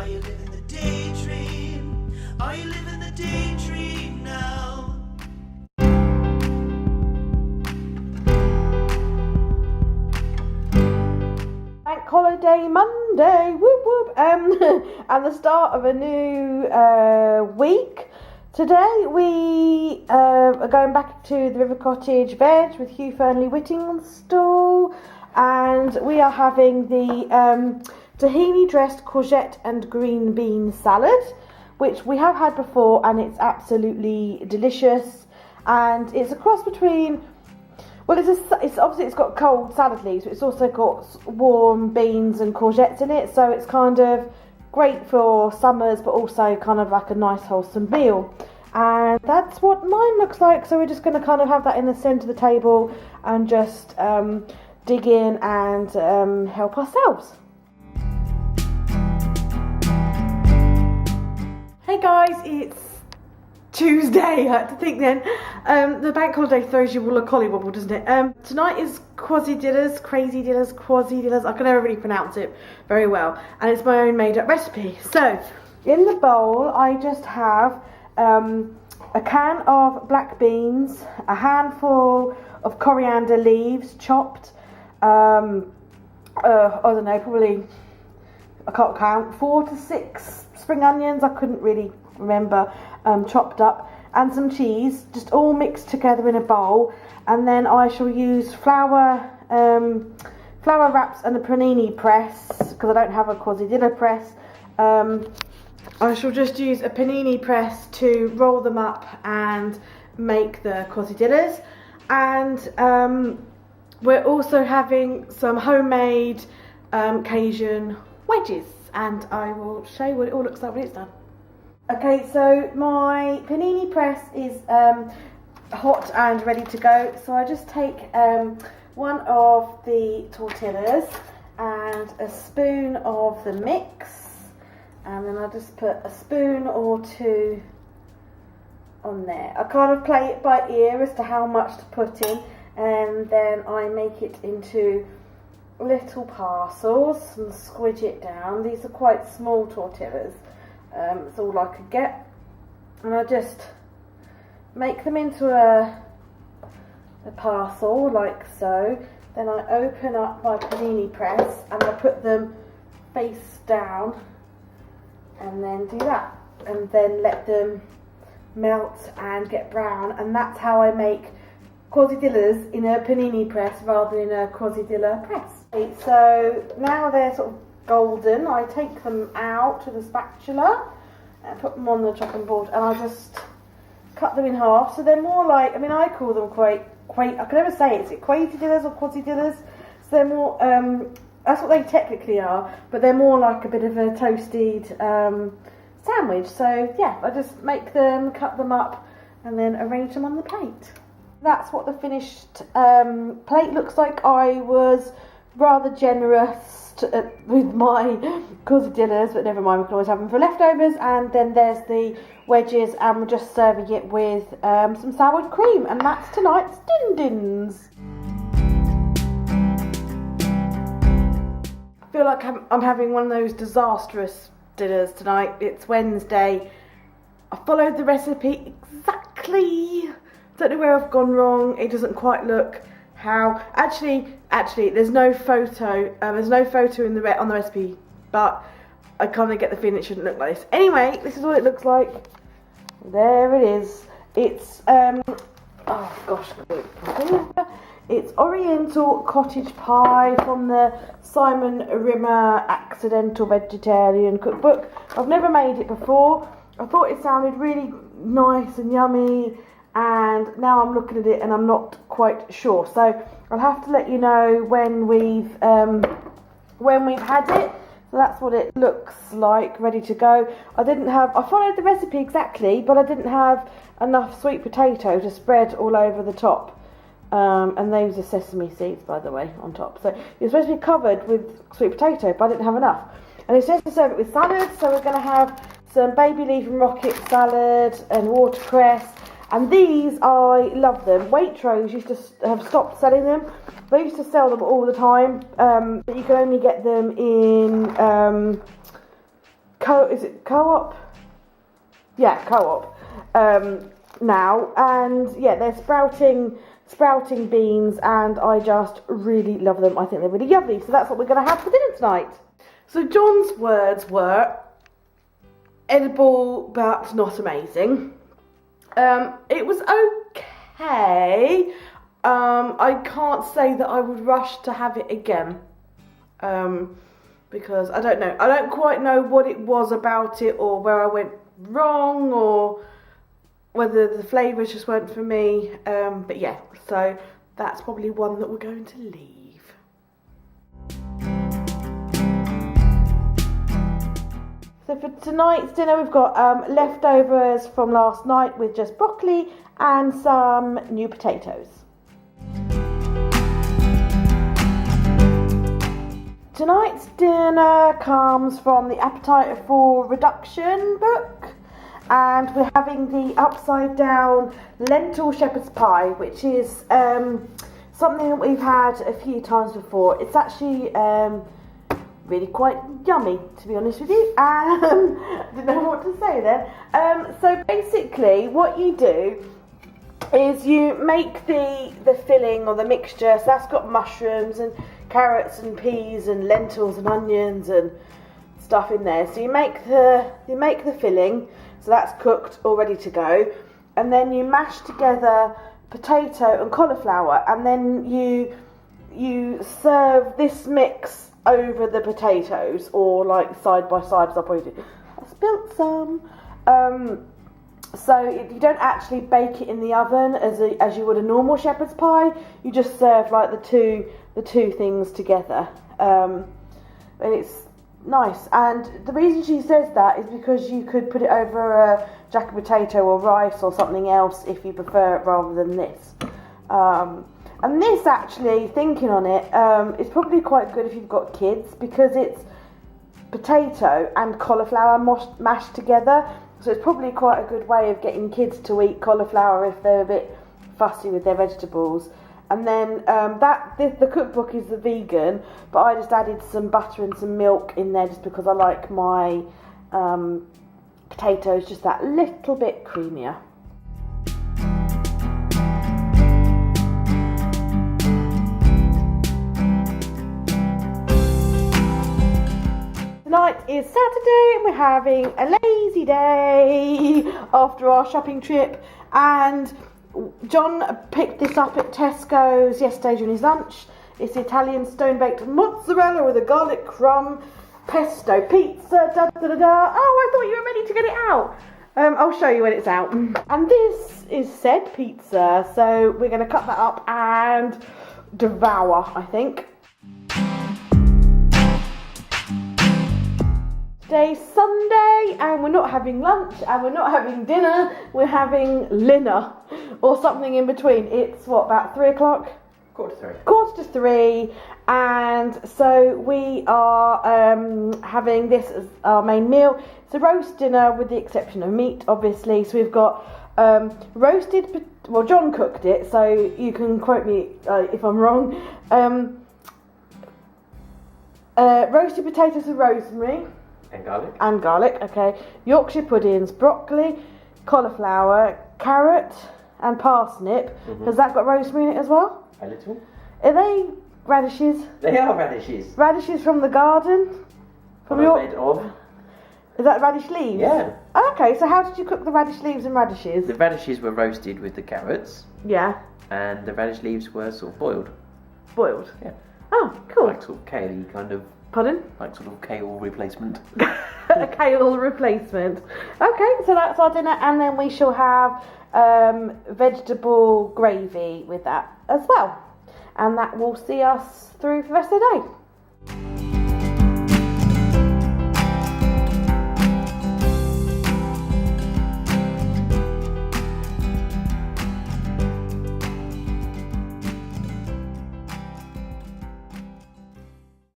Are you living the daydream? Are you living the daydream now? Bank holiday Monday, whoop whoop, and the start of a new week. Today we are going back to the River Cottage veg with Fearnley-Whittingstall, and we are having the tahini dressed courgette and green bean salad, which we have had before, and it's absolutely delicious. And it's a cross between, well, it's obviously it's got cold salad leaves, but it's also got warm beans and courgettes in it, so it's kind of great for summers, but also kind of like a nice wholesome meal. And that's what mine looks like, so we're just going to kind of have that in the centre of the table and just dig in and help ourselves. Hey guys, it's Tuesday. I had to think then. The bank holiday throws you all a collywobble, doesn't it? Tonight is crazy dinners. I can never really pronounce it very well, and it's my own made-up recipe. So, in the bowl, I just have a can of black beans, a handful of coriander leaves chopped. I don't know, probably, I can't count, 4 to 6 spring onions. I couldn't really remember. Chopped up, and some cheese, just all mixed together in a bowl. And then I shall use flour wraps and a panini press, because I don't have a quesadilla press. I shall just use a panini press to roll them up and make the quesadillas. And we're also having some homemade Cajun wedges, and I will show you what it all looks like when it's done. Okay, so my panini press is hot and ready to go. So I just take one of the tortillas and a spoon of the mix, and then I just put a spoon or two on there. I kind of play it by ear as to how much to put in, and then I make it into little parcels and squidge it down. These are quite small tortillas. It's all I could get, and I just make them into a parcel like so. Then I open up my panini press and I put them face down, and then do that, and then let them melt and get brown. And that's how I make quesadillas in a panini press rather than a quesadilla press. Okay, so now they're sort of golden, I take them out with a spatula and put them on the chopping board, and I just cut them in half. So they're more like, I mean, I call them I can never say it. Is it quesadillas or quesadillas? So they're more, that's what they technically are, but they're more like a bit of a toasted sandwich. So yeah, I just make them, cut them up, and then arrange them on the plate. That's what the finished plate looks like. I was rather generous with my quesadillas, but never mind, we can always have them for leftovers. And then there's the wedges, and we're just serving it with some sour cream, and that's tonight's din-dins. I feel like I'm having one of those disastrous dinners tonight. It's Wednesday. I followed the recipe exactly. Don't know where I've gone wrong. It doesn't quite look how. Actually, there's no photo. There's no photo on the recipe, but I kind of get the feeling it shouldn't look like this. Anyway, this is what it looks like. There it is. It's oh gosh, it's Oriental cottage pie from the Simon Rimmer Accidental Vegetarian Cookbook. I've never made it before. I thought it sounded really nice and yummy, and now I'm looking at it and I'm not quite sure. So I'll have to let you know when we've had it. So that's what it looks like, ready to go. I followed the recipe exactly, but I didn't have enough sweet potato to spread all over the top. And those are sesame seeds, by the way, on top. So it's supposed to be covered with sweet potato, but I didn't have enough. And it's just to serve it with salad. So we're going to have some baby leaf and rocket salad and watercress. And these, I love them. Waitrose used to have stopped selling them. They used to sell them all the time, but you can only get them in is it Co-op? Yeah, Co-op. Now, and yeah, they're sprouting beans, and I just really love them. I think they're really yummy. So that's what we're going to have for dinner tonight. So John's words were edible, but not amazing. It was okay. I can't say that I would rush to have it again. Because I don't know. I don't quite know what it was about it, or where I went wrong, or whether the flavours just weren't for me. But yeah, so that's probably one that we're going to leave. So for tonight's dinner, we've got leftovers from last night with just broccoli and some new potatoes. Tonight's dinner comes from the Appetite for Reduction book, and we're having the upside down lentil shepherd's pie, which is something that we've had a few times before. It's actually really quite yummy, to be honest with you. I didn't know what to say then. So basically what you do is you make the filling or the mixture. So that's got mushrooms and carrots and peas and lentils and onions and stuff in there. So you make the filling, so that's cooked all ready to go, and then you mash together potato and cauliflower, and then you serve this mix over the potatoes, or like side by side, as I probably do. I spilt some. So you don't actually bake it in the oven as you would a normal shepherd's pie. You just serve like the two things together, and it's nice. And the reason she says that is because you could put it over a jacket potato or rice or something else if you prefer it, rather than this. And this, actually, thinking on it, is probably quite good if you've got kids, because it's potato and cauliflower mashed together. So it's probably quite a good way of getting kids to eat cauliflower if they're a bit fussy with their vegetables. And then the cookbook is the vegan, but I just added some butter and some milk in there just because I like my potatoes just that little bit creamier. Tonight is Saturday and we're having a lazy day after our shopping trip, and John picked this up at Tesco's yesterday during his lunch. It's the Italian stone-baked mozzarella with a garlic crumb pesto pizza. Da, da, da, da. Oh, I thought you were ready to get it out. I'll show you when it's out. And this is said pizza, so we're going to cut that up and devour, I think. Today's Sunday and we're not having lunch and we're not having dinner, we're having dinner or something in between. It's what, about 3 o'clock? Quarter to three, and so we are having this as our main meal. It's a roast dinner with the exception of meat, obviously. So we've got John cooked it, so you can quote me if I'm wrong. Roasted potatoes with rosemary. And garlic, okay. Yorkshire puddings, broccoli, cauliflower, carrot and parsnip. Has that got rosemary in it as well? A little. Are they radishes? They are radishes. Radishes from the garden? From your bed of. Is that radish leaves? Yeah. Okay, so how did you cook the radish leaves and radishes? The radishes were roasted with the carrots. Yeah. And the radish leaves were sort of boiled. Boiled? Yeah. Oh, cool. Like sort of kale kind of. Pardon? Like sort of kale replacement. A kale replacement. Okay, so that's our dinner, and then we shall have vegetable gravy with that as well. And that will see us through for the rest of the day.